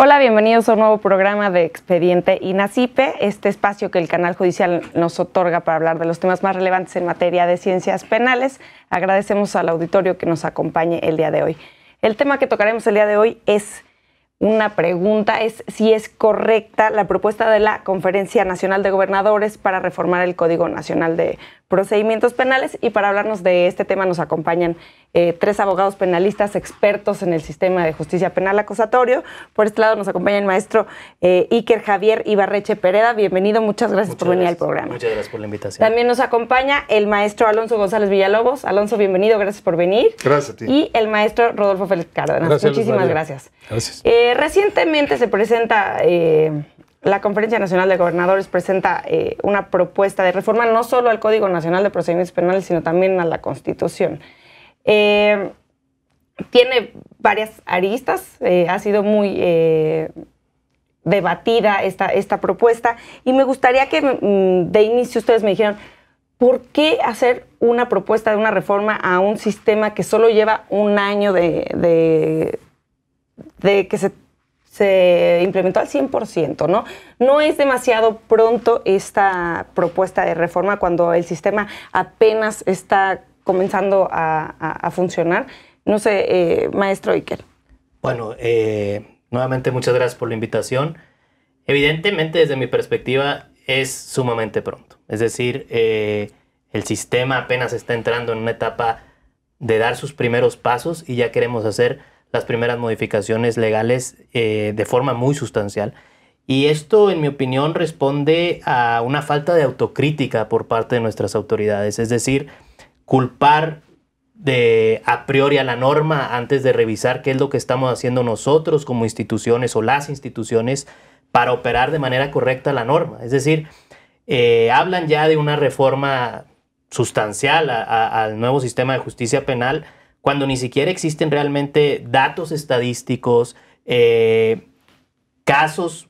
Hola, bienvenidos a un nuevo programa de Expediente INACIPE, este espacio que el canal judicial nos otorga para hablar de los temas más relevantes en materia de ciencias penales. Agradecemos al auditorio que nos acompañe el día de hoy. El tema que tocaremos el día de hoy es una pregunta, es si es correcta la propuesta de la Conferencia Nacional de Gobernadores para reformar el Código Nacional de Procedimientos Penales. Y para hablarnos de este tema nos acompañan tres abogados penalistas expertos en el sistema de justicia penal acusatorio. Por este lado nos acompaña el maestro Iker Javier Ibarreche Pereda. Bienvenido, muchas gracias por venir al programa. Muchas gracias por la invitación. También nos acompaña el maestro Alonso González Villalobos. Alonso, bienvenido, gracias por venir. Gracias a ti. Y el maestro Rodolfo Félix Cárdenas. Gracias, muchísimas gracias. Gracias. Recientemente se presenta... la Conferencia Nacional de Gobernadores presenta una propuesta de reforma no solo al Código Nacional de Procedimientos Penales, sino también a la Constitución. Tiene varias aristas, ha sido muy debatida esta propuesta, y me gustaría que de inicio ustedes me dijeran ¿por qué hacer una propuesta de una reforma a un sistema que solo lleva un año de que se implementó al 100%, ¿no? No es demasiado pronto esta propuesta de reforma cuando el sistema apenas está comenzando a funcionar. No sé, maestro Iker. Bueno, nuevamente muchas gracias por la invitación. Evidentemente, desde mi perspectiva, es sumamente pronto. Es decir, el sistema apenas está entrando en una etapa de dar sus primeros pasos y ya queremos hacer las primeras modificaciones legales de forma muy sustancial. Y esto, en mi opinión, responde a una falta de autocrítica por parte de nuestras autoridades. Es decir, culpar a priori a la norma antes de revisar qué es lo que estamos haciendo nosotros como instituciones o las instituciones para operar de manera correcta la norma. Es decir, hablan ya de una reforma sustancial al nuevo sistema de justicia penal, cuando ni siquiera existen realmente datos estadísticos, casos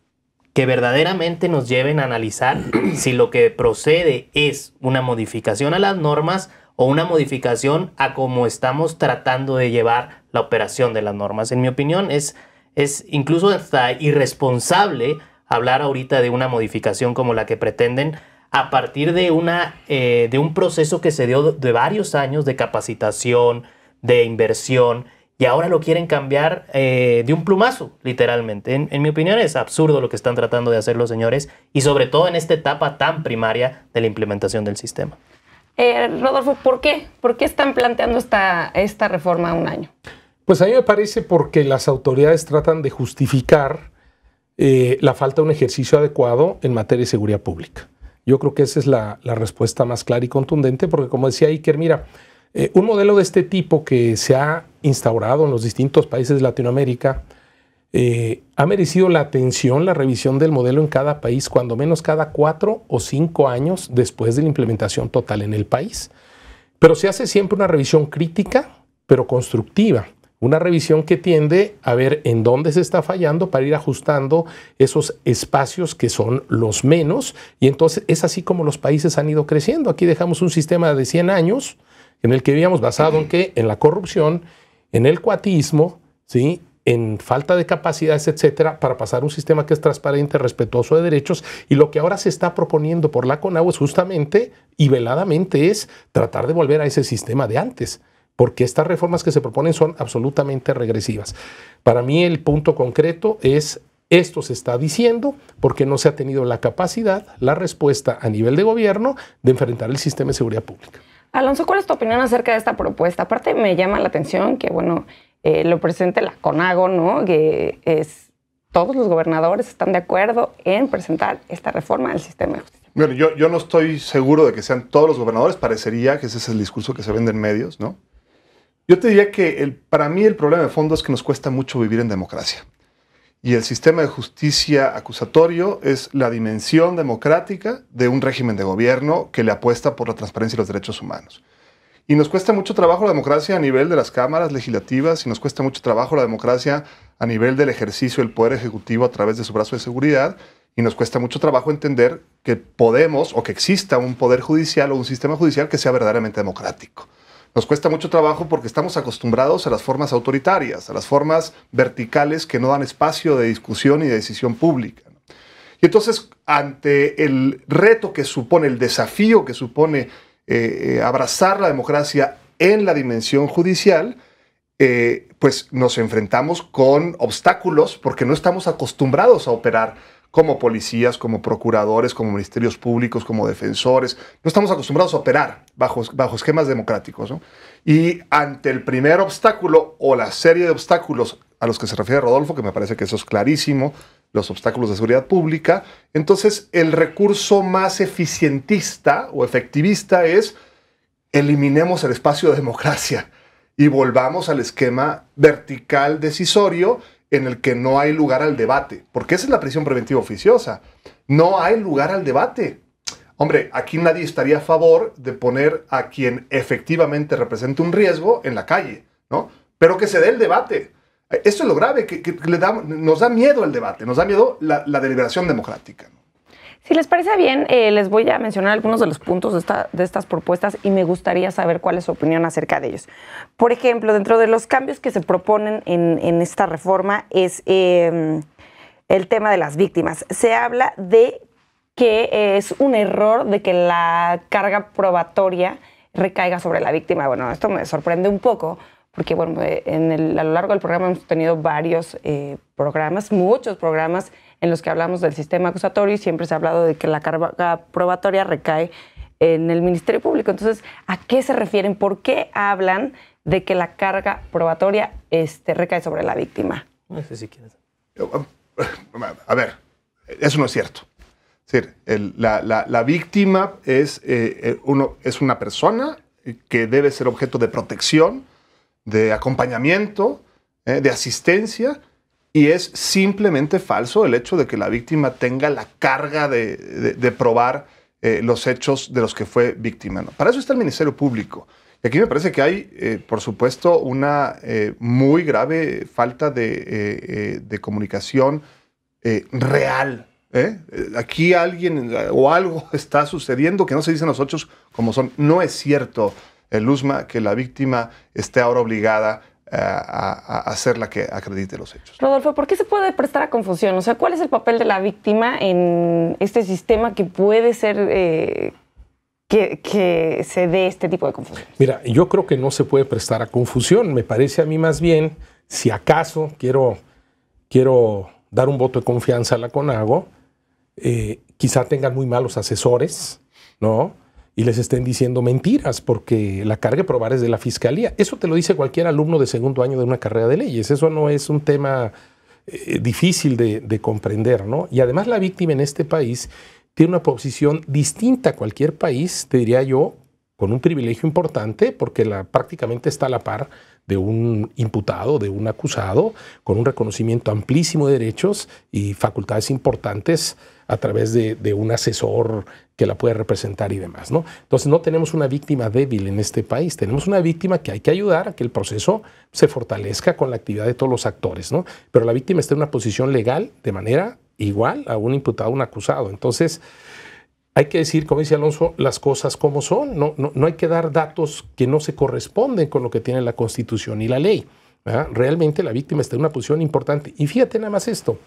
que verdaderamente nos lleven a analizar si lo que procede es una modificación a las normas o una modificación a cómo estamos tratando de llevar la operación de las normas. En mi opinión, es incluso hasta irresponsable hablar ahorita de una modificación como la que pretenden a partir de un proceso que se dio de varios años de capacitación, de inversión, y ahora lo quieren cambiar de un plumazo, literalmente. En mi opinión es absurdo lo que están tratando de hacer los señores, y sobre todo en esta etapa tan primaria de la implementación del sistema. Rodolfo, ¿por qué? ¿Por qué están planteando esta reforma a un año? Pues a mí me parece porque las autoridades tratan de justificar la falta de un ejercicio adecuado en materia de seguridad pública. Yo creo que esa es la respuesta más clara y contundente, porque como decía Iker, mira, un modelo de este tipo que se ha instaurado en los distintos países de Latinoamérica ha merecido la atención, la revisión del modelo en cada país, cuando menos cada 4 o 5 años después de la implementación total en el país. Pero se hace siempre una revisión crítica, pero constructiva. Una revisión que tiende a ver en dónde se está fallando para ir ajustando esos espacios que son los menos. Y entonces es así como los países han ido creciendo. Aquí dejamos un sistema de 100 años en el que vivíamos basado en qué? En la corrupción, en el cuatismo, ¿sí? En falta de capacidades, etcétera, para pasar un sistema que es transparente, respetuoso de derechos. Y lo que ahora se está proponiendo por la CONAGUA es justamente y veladamente es tratar de volver a ese sistema de antes, porque estas reformas que se proponen son absolutamente regresivas. Para mí el punto concreto es: esto se está diciendo porque no se ha tenido la capacidad, la respuesta a nivel de gobierno de enfrentar el sistema de seguridad pública. Alonso, ¿cuál es tu opinión acerca de esta propuesta? Aparte, me llama la atención que, bueno, lo presente la CONAGO, ¿no? Que todos los gobernadores están de acuerdo en presentar esta reforma del sistema de justicia. Bueno, yo no estoy seguro de que sean todos los gobernadores. Parecería que ese es el discurso que se vende en medios, ¿no? Yo te diría que para mí el problema de fondo es que nos cuesta mucho vivir en democracia. Y el sistema de justicia acusatorio es la dimensión democrática de un régimen de gobierno que le apuesta por la transparencia y los derechos humanos. Y nos cuesta mucho trabajo la democracia a nivel de las cámaras legislativas y nos cuesta mucho trabajo la democracia a nivel del ejercicio del poder ejecutivo a través de su brazo de seguridad y nos cuesta mucho trabajo entender que podemos o que exista un poder judicial o un sistema judicial que sea verdaderamente democrático. Nos cuesta mucho trabajo porque estamos acostumbrados a las formas autoritarias, a las formas verticales que no dan espacio de discusión y de decisión pública. Y entonces, ante el reto que supone, el desafío que supone abrazar la democracia en la dimensión judicial, pues nos enfrentamos con obstáculos porque no estamos acostumbrados a operar como policías, como procuradores, como ministerios públicos, como defensores. No estamos acostumbrados a operar bajo esquemas democráticos, ¿no? Y ante el primer obstáculo o la serie de obstáculos a los que se refiere Rodolfo, que me parece que eso es clarísimo, los obstáculos de seguridad pública, entonces el recurso más eficientista o efectivista es eliminemos el espacio de democracia y volvamos al esquema vertical decisorio en el que no hay lugar al debate, porque esa es la prisión preventiva oficiosa. No hay lugar al debate. Hombre, aquí nadie estaría a favor de poner a quien efectivamente represente un riesgo en la calle, ¿no? Pero que se dé el debate. Esto es lo grave, que nos da miedo el debate, nos da miedo la deliberación democrática, ¿no? Si les parece bien, les voy a mencionar algunos de los puntos de estas propuestas y me gustaría saber cuál es su opinión acerca de ellos. Por ejemplo, dentro de los cambios que se proponen en esta reforma es el tema de las víctimas. Se habla de que es un error de que la carga probatoria recaiga sobre la víctima. Bueno, esto me sorprende un poco porque bueno, a lo largo del programa hemos tenido varios programas, muchos programas en los que hablamos del sistema acusatorio y siempre se ha hablado de que la carga probatoria recae en el Ministerio Público. Entonces, ¿a qué se refieren? ¿Por qué hablan de que la carga probatoria recae sobre la víctima? No sé si quieres. A ver, eso no es cierto. Es decir, la víctima es una persona que debe ser objeto de protección, de acompañamiento, de asistencia, y es simplemente falso el hecho de que la víctima tenga la carga de probar los hechos de los que fue víctima, ¿no? Para eso está el Ministerio Público. Y aquí me parece que hay, por supuesto, una muy grave falta de comunicación real. Aquí alguien o algo está sucediendo que no se dicen los hechos como son. No es cierto, Luzma, que la víctima esté ahora obligada a ser la que acredite los hechos. Rodolfo, ¿por qué se puede prestar a confusión? O sea, ¿cuál es el papel de la víctima en este sistema que puede ser que se dé este tipo de confusión? Mira, yo creo que no se puede prestar a confusión. Me parece a mí más bien, si acaso quiero dar un voto de confianza a la CONAGO, quizá tengan muy malos asesores, ¿no? Y les estén diciendo mentiras, porque la carga de probar es de la Fiscalía. Eso te lo dice cualquier alumno de segundo año de una carrera de leyes. Eso no es un tema difícil de comprender, ¿no? Y además la víctima en este país tiene una posición distinta a cualquier país, te diría yo, con un privilegio importante, porque prácticamente está a la par de un imputado, de un acusado, con un reconocimiento amplísimo de derechos y facultades importantes a través de un asesor que la puede representar y demás, ¿no? Entonces no tenemos una víctima débil en este país, tenemos una víctima que hay que ayudar a que el proceso se fortalezca con la actividad de todos los actores, ¿no? Pero la víctima está en una posición legal de manera igual a un imputado, un acusado. Entonces hay que decir, como dice Alonso, las cosas como son. No hay que dar datos que no se corresponden con lo que tiene la Constitución y la ley, ¿verdad? Realmente la víctima está en una posición importante. Y fíjate nada más esto.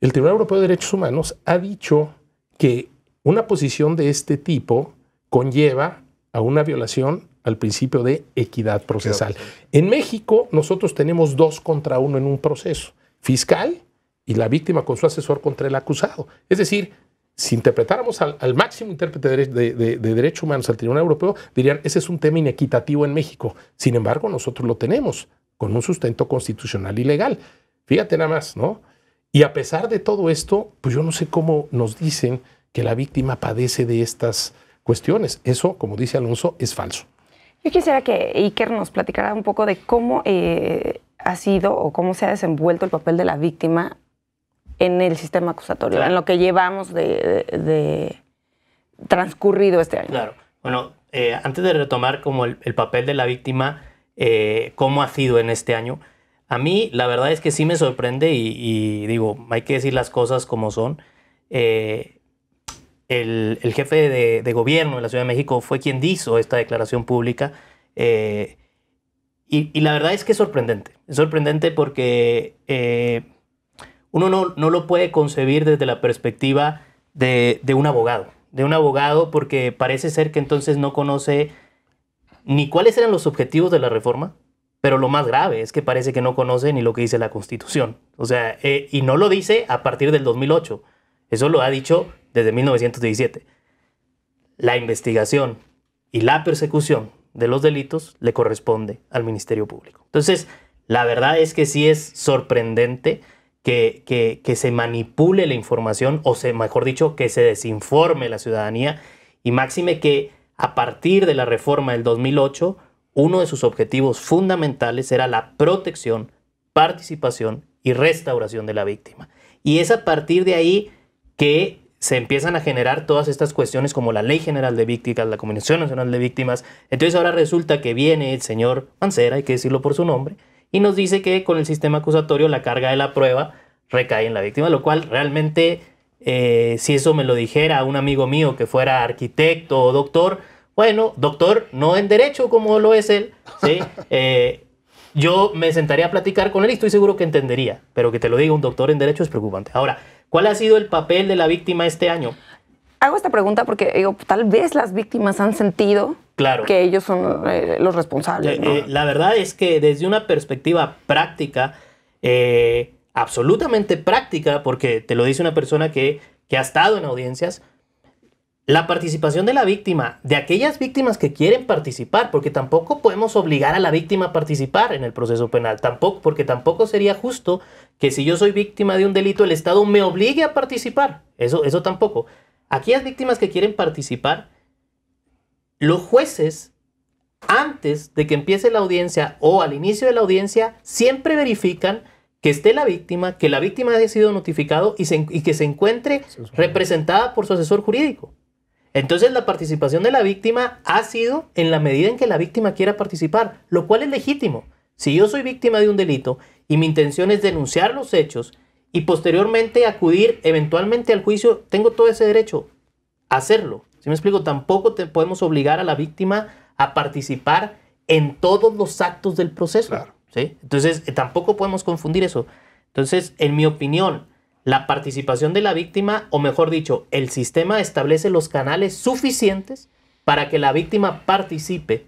El Tribunal Europeo de Derechos Humanos ha dicho que una posición de este tipo conlleva a una violación al principio de equidad procesal. En México nosotros tenemos 2 contra 1 en un proceso. Fiscal y la víctima con su asesor contra el acusado. Es decir, si interpretáramos al máximo intérprete de derechos humanos al Tribunal Europeo, dirían, ese es un tema inequitativo en México. Sin embargo, nosotros lo tenemos con un sustento constitucional y legal. Fíjate nada más, ¿no? Y a pesar de todo esto, pues yo no sé cómo nos dicen que la víctima padece de estas cuestiones. Eso, como dice Alonso, es falso. Yo quisiera que Iker nos platicara un poco de cómo ha sido o cómo se ha desenvuelto el papel de la víctima en el sistema acusatorio, claro, en lo que llevamos de transcurrido este año. Claro. Bueno, antes de retomar como el papel de la víctima, cómo ha sido en este año, a mí la verdad es que sí me sorprende y digo, hay que decir las cosas como son. El jefe de gobierno de la Ciudad de México fue quien hizo esta declaración pública y la verdad es que es sorprendente. Es sorprendente porque uno no lo puede concebir desde la perspectiva de un abogado, porque parece ser que entonces no conoce ni cuáles eran los objetivos de la reforma, pero lo más grave es que parece que no conoce ni lo que dice la Constitución. O sea, y no lo dice a partir del 2008. Eso lo ha dicho desde 1917. La investigación y la persecución de los delitos le corresponde al Ministerio Público. Entonces, la verdad es que sí es sorprendente que se manipule la información, mejor dicho, que se desinforme la ciudadanía, y máxime que a partir de la reforma del 2008, uno de sus objetivos fundamentales era la protección, participación y restauración de la víctima. Y es a partir de ahí que se empiezan a generar todas estas cuestiones como la Ley General de Víctimas, la Comisión Nacional de Víctimas. Entonces ahora resulta que viene el señor Mancera, hay que decirlo por su nombre, y nos dice que con el sistema acusatorio la carga de la prueba recae en la víctima, lo cual realmente, si eso me lo dijera un amigo mío que fuera arquitecto o doctor, bueno, doctor no en derecho como lo es él, ¿sí? Yo me sentaría a platicar con él y estoy seguro que entendería, pero que te lo diga un doctor en derecho es preocupante. Ahora, ¿cuál ha sido el papel de la víctima este año? Hago esta pregunta porque digo, tal vez las víctimas han sentido que ellos son los responsables, ¿no? La verdad es que desde una perspectiva práctica, absolutamente práctica, porque te lo dice una persona que ha estado en audiencias, la participación de la víctima, de aquellas víctimas que quieren participar, porque tampoco podemos obligar a la víctima a participar en el proceso penal, porque tampoco sería justo que si yo soy víctima de un delito, el Estado me obligue a participar. Eso tampoco. Aquellas víctimas que quieren participar, los jueces, antes de que empiece la audiencia o al inicio de la audiencia, siempre verifican que esté la víctima, que la víctima haya sido notificado y que se encuentre representada por su asesor jurídico. Entonces la participación de la víctima ha sido en la medida en que la víctima quiera participar, lo cual es legítimo. Si yo soy víctima de un delito y mi intención es denunciar los hechos y posteriormente acudir eventualmente al juicio, tengo todo ese derecho a hacerlo. ¿Sí me explico? Tampoco podemos obligar a la víctima a participar en todos los actos del proceso. Claro. ¿Sí? Entonces tampoco podemos confundir eso. Entonces, en mi opinión, la participación de la víctima, o mejor dicho, el sistema establece los canales suficientes para que la víctima participe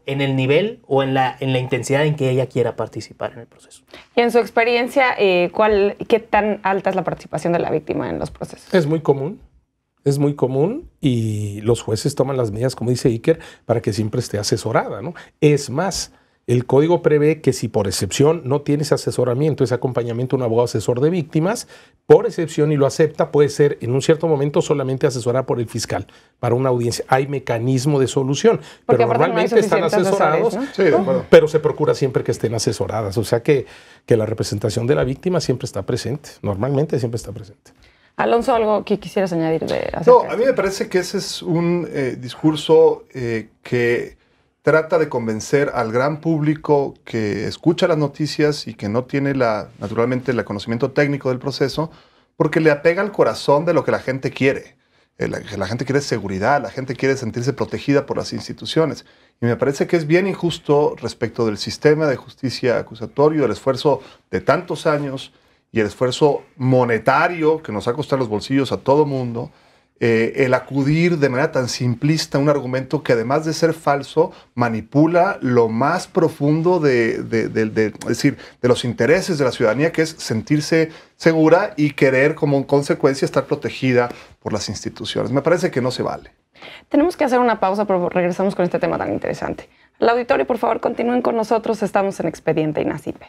en el nivel o en la intensidad en que ella quiera participar en el proceso. Y en su experiencia, ¿qué tan alta es la participación de la víctima en los procesos? Es muy común y los jueces toman las medidas, como dice Iker, para que siempre esté asesorada, ¿no? Es más, el código prevé que si por excepción no tienes asesoramiento, ese acompañamiento de un abogado asesor de víctimas, por excepción y lo acepta, puede ser en un cierto momento solamente asesorada por el fiscal para una audiencia. Hay mecanismo de solución, porque pero normalmente no están asesorados, ¿no? Sí, de acuerdo. pero se procura siempre que estén asesoradas. O sea que la representación de la víctima siempre está presente, normalmente siempre está presente. Alonso, ¿algo que quisieras añadir No, a mí me parece que ese es un discurso que trata de convencer al gran público que escucha las noticias y que no tiene naturalmente el conocimiento técnico del proceso, porque le apega al corazón de lo que la gente quiere. La gente quiere seguridad, la gente quiere sentirse protegida por las instituciones. Y me parece que es bien injusto respecto del sistema de justicia acusatorio, el esfuerzo de tantos años y el esfuerzo monetario que nos ha costado los bolsillos a todo mundo, el acudir de manera tan simplista a un argumento que además de ser falso, manipula lo más profundo es decir, de los intereses de la ciudadanía, que es sentirse segura y querer como consecuencia estar protegida por las instituciones. Me parece que no se vale. Tenemos que hacer una pausa, pero regresamos con este tema tan interesante. El auditorio, por favor, continúen con nosotros. Estamos en Expediente INACIPE.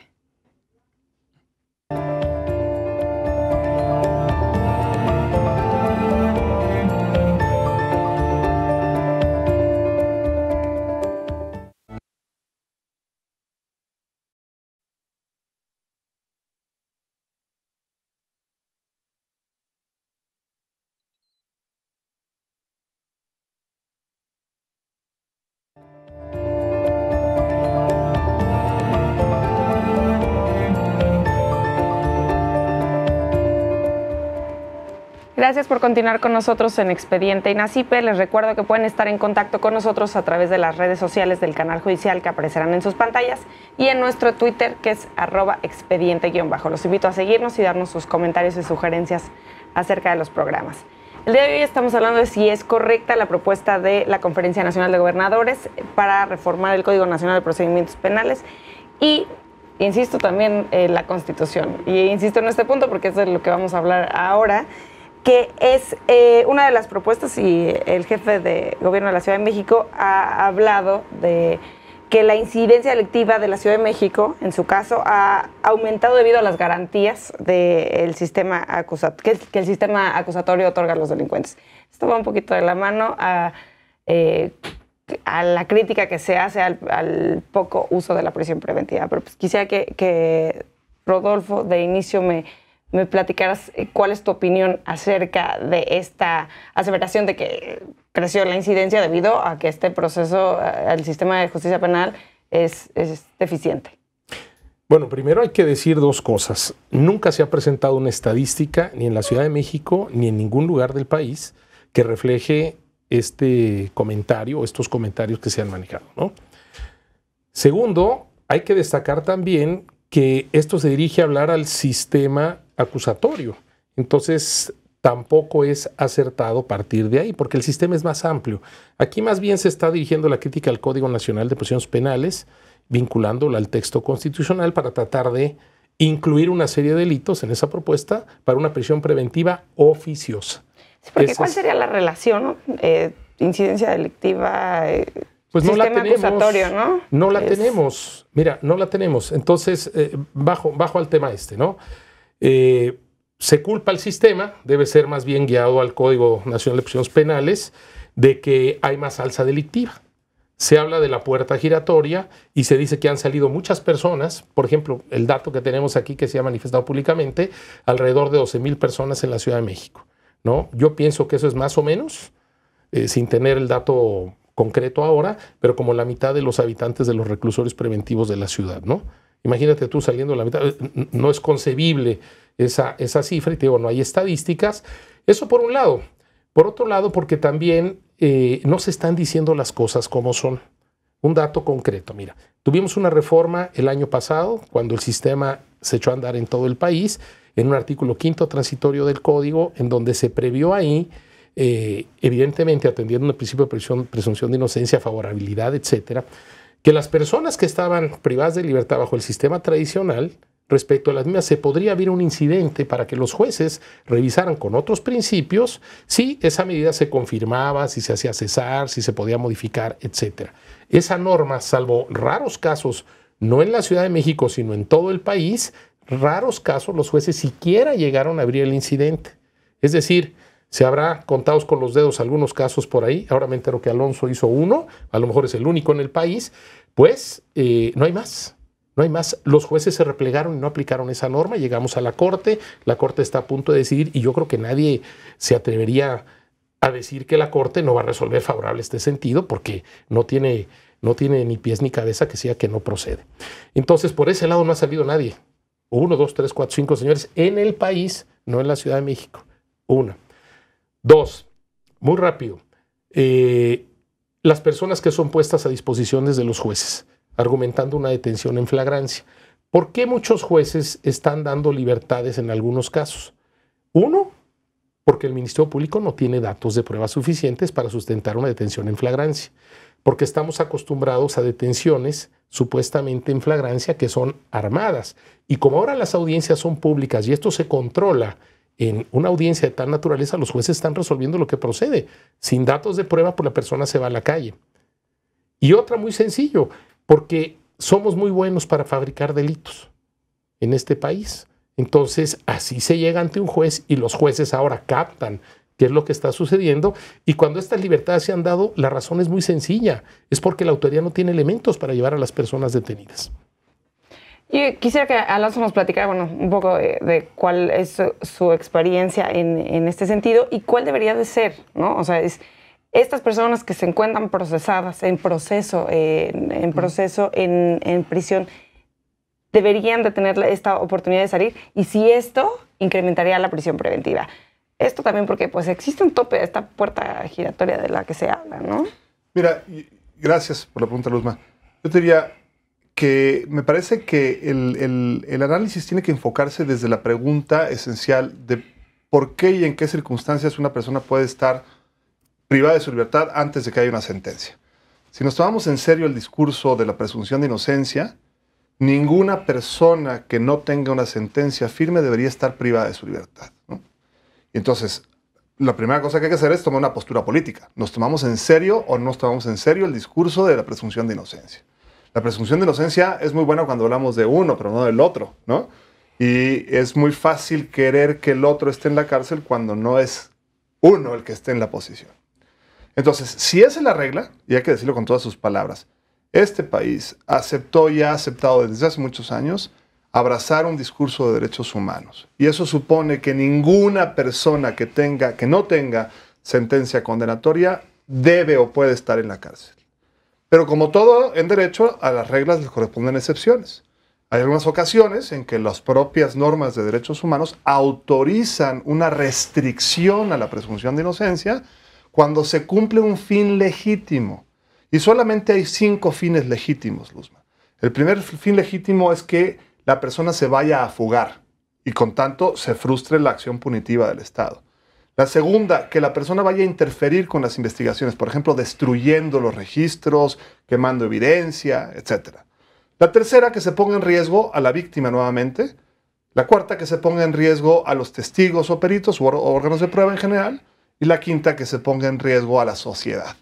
Gracias por continuar con nosotros en Expediente INACIPE. Les recuerdo que pueden estar en contacto con nosotros a través de las redes sociales del canal judicial que aparecerán en sus pantallas y en nuestro Twitter, que es @expediente_. Los invito a seguirnos y darnos sus comentarios y sugerencias acerca de los programas. El día de hoy estamos hablando de si es correcta la propuesta de la Conferencia Nacional de Gobernadores para reformar el Código Nacional de Procedimientos Penales y, insisto, también la Constitución. Y insisto en este punto porque eso es de lo que vamos a hablar ahora, que es una de las propuestas, y el jefe de gobierno de la Ciudad de México ha hablado de que la incidencia delictiva de la Ciudad de México, en su caso, ha aumentado debido a las garantías del sistema que el sistema acusatorio otorga a los delincuentes. Esto va un poquito de la mano a la crítica que se hace al poco uso de la prisión preventiva. Pero pues quisiera que Rodolfo, de inicio, me platicaras cuál es tu opinión acerca de esta aseveración de que creció la incidencia debido a que este proceso, el sistema de justicia penal, es deficiente. Bueno, primero hay que decir dos cosas. Nunca se ha presentado una estadística, ni en la Ciudad de México, ni en ningún lugar del país, que refleje este comentario, estos comentarios que se han manejado, ¿no? Segundo, hay que destacar también que esto se dirige a hablar al sistema acusatorio. Entonces, tampoco es acertado partir de ahí, porque el sistema es más amplio. Aquí más bien se está dirigiendo la crítica al Código Nacional de Procedimientos Penales, vinculándola al texto constitucional para tratar de incluir una serie de delitos en esa propuesta para una prisión preventiva oficiosa. Sí, porque ¿cuál sería la relación, incidencia delictiva, pues no sistema la tenemos, acusatorio, ¿no? No la tenemos. Mira, no la tenemos. Entonces, bajo al tema ¿no? Se culpa al sistema, debe ser más bien guiado al Código Nacional de Procedimientos Penales, de que hay más alza delictiva. Se habla de la puerta giratoria y se dice que han salido muchas personas, por ejemplo, el dato que tenemos aquí que se ha manifestado públicamente, alrededor de 12,000 personas en la Ciudad de México, ¿no? Yo pienso que eso es más o menos, sin tener el dato concreto ahora, pero como la mitad de los habitantes de los reclusorios preventivos de la ciudad, ¿no? Imagínate tú saliendo la mitad, no es concebible esa cifra, y te digo, no hay estadísticas. Eso por un lado. Por otro lado, porque también no se están diciendo las cosas como son. Un dato concreto, mira, tuvimos una reforma el año pasado, cuando el sistema se echó a andar en todo el país, en un artículo 5º transitorio del Código, en donde se previó ahí, evidentemente atendiendo un principio de presunción de inocencia, favorabilidad, etcétera, que las personas que estaban privadas de libertad bajo el sistema tradicional, respecto a las mismas, se podría haber un incidente para que los jueces revisaran con otros principios si esa medida se confirmaba, si se hacía cesar, si se podía modificar, etcétera. Esa norma, salvo raros casos, no en la Ciudad de México, sino en todo el país, raros casos los jueces siquiera llegaron a abrir el incidente. Es decir, se habrá contados con los dedos algunos casos por ahí. Ahora me entero que Alonso hizo uno, a lo mejor es el único en el país. Pues no hay más, no hay más. Los jueces se replegaron y no aplicaron esa norma. Llegamos a la Corte está a punto de decidir y yo creo que nadie se atrevería a decir que la Corte no va a resolver favorable este sentido porque no tiene ni pies ni cabeza que sea que no procede. Entonces, por ese lado no ha salido nadie. 1, 2, 3, 4, 5 señores en el país, no en la Ciudad de México. 1. 2, muy rápido, las personas que son puestas a disposiciones de los jueces, argumentando una detención en flagrancia. ¿Por qué muchos jueces están dando libertades en algunos casos? 1, porque el Ministerio Público no tiene datos de pruebas suficientes para sustentar una detención en flagrancia, porque estamos acostumbrados a detenciones supuestamente en flagrancia que son armadas. Y como ahora las audiencias son públicas y esto se controla, en una audiencia de tal naturaleza, los jueces están resolviendo lo que procede. Sin datos de prueba, pues la persona se va a la calle. Y otra muy sencillo, porque somos muy buenos para fabricar delitos en este país. Entonces, así se llega ante un juez y los jueces ahora captan qué es lo que está sucediendo. Y cuando estas libertades se han dado, la razón es muy sencilla. Es porque la autoridad no tiene elementos para llevar a las personas detenidas. Y quisiera que Alonso nos platicara, un poco de cuál es su experiencia en este sentido y cuál debería de ser, ¿no? O sea, estas personas que se encuentran procesadas, en prisión, deberían de tener esta oportunidad de salir y si esto incrementaría la prisión preventiva. Esto también porque pues existe un tope a esta puerta giratoria de la que se habla, ¿no? Mira, gracias por la pregunta, Luzma. Yo te diría que me parece que el análisis tiene que enfocarse desde la pregunta esencial de por qué y en qué circunstancias una persona puede estar privada de su libertad antes de que haya una sentencia. Si nos tomamos en serio el discurso de la presunción de inocencia, ninguna persona que no tenga una sentencia firme debería estar privada de su libertad, ¿no? Entonces, la primera cosa que hay que hacer es tomar una postura política. ¿Nos tomamos en serio o no nos tomamos en serio el discurso de la presunción de inocencia? La presunción de inocencia es muy buena cuando hablamos de uno, pero no del otro, ¿no? Y es muy fácil querer que el otro esté en la cárcel cuando no es uno el que esté en la posición. Entonces, si esa es la regla, y hay que decirlo con todas sus palabras, este país aceptó y ha aceptado desde hace muchos años abrazar un discurso de derechos humanos. Y eso supone que ninguna persona que no tenga sentencia condenatoria debe o puede estar en la cárcel. Pero como todo en derecho, a las reglas les corresponden excepciones. Hay algunas ocasiones en que las propias normas de derechos humanos autorizan una restricción a la presunción de inocencia cuando se cumple un fin legítimo. Y solamente hay 5 fines legítimos, Luzma. El primer fin legítimo es que la persona se vaya a fugar y con tanto se frustre la acción punitiva del Estado. La segunda, que la persona vaya a interferir con las investigaciones, por ejemplo, destruyendo los registros, quemando evidencia, etc. La tercera, que se ponga en riesgo a la víctima nuevamente. La cuarta, que se ponga en riesgo a los testigos o peritos o órganos de prueba en general. Y la quinta, que se ponga en riesgo a la sociedad.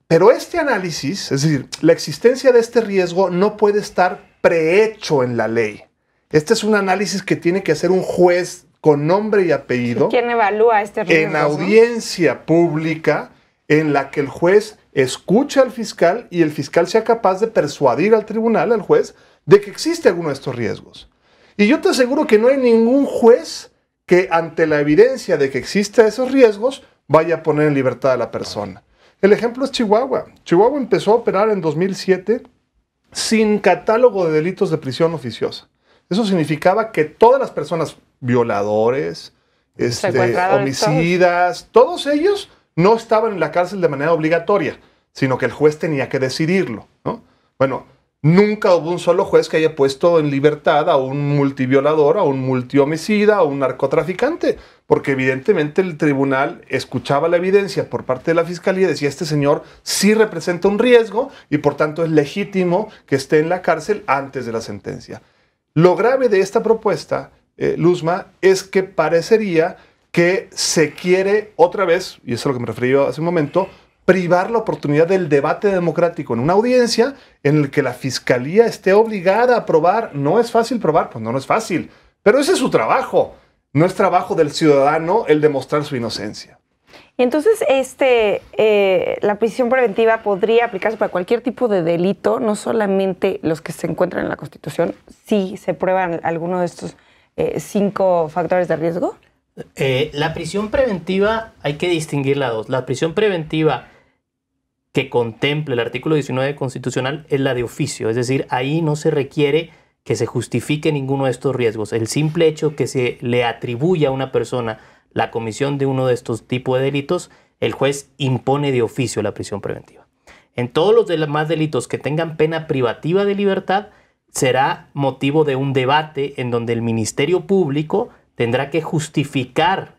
Pero este análisis, es decir, la existencia de este riesgo no puede estar prehecho en la ley. Este es un análisis que tiene que hacer un juez con nombre y apellido. ¿Quién evalúa este riesgo? En audiencia pública en la que el juez escucha al fiscal y el fiscal sea capaz de persuadir al tribunal, al juez, de que existe alguno de estos riesgos. Y yo te aseguro que no hay ningún juez que ante la evidencia de que existen esos riesgos vaya a poner en libertad a la persona. El ejemplo es Chihuahua. Chihuahua empezó a operar en 2007 sin catálogo de delitos de prisión oficiosa. Eso significaba que todas las personas, violadores, homicidas, todos ellos no estaban en la cárcel de manera obligatoria, sino que el juez tenía que decidirlo, ¿no? Bueno, nunca hubo un solo juez que haya puesto en libertad a un multiviolador, a un multihomicida, a un narcotraficante, porque evidentemente el tribunal escuchaba la evidencia por parte de la fiscalía y decía, este señor sí representa un riesgo y por tanto es legítimo que esté en la cárcel antes de la sentencia. Lo grave de esta propuesta, Luzma, es que parecería que se quiere otra vez, y eso es a lo que me refería hace un momento, privar la oportunidad del debate democrático en una audiencia en la que la fiscalía esté obligada a probar. No es fácil probar, pues no es fácil, pero ese es su trabajo. No es trabajo del ciudadano el demostrar su inocencia. Y entonces la prisión preventiva podría aplicarse para cualquier tipo de delito, no solamente los que se encuentran en la Constitución, si se prueban alguno de estos 5 factores de riesgo. La prisión preventiva hay que distinguirla a dos. La prisión preventiva que contemple el artículo 19 constitucional es la de oficio, es decir, ahí no se requiere que se justifique ninguno de estos riesgos. El simple hecho que se le atribuya a una persona la comisión de uno de estos tipos de delitos, el juez impone de oficio la prisión preventiva. En todos los demás delitos que tengan pena privativa de libertad, será motivo de un debate en donde el Ministerio Público tendrá que justificar,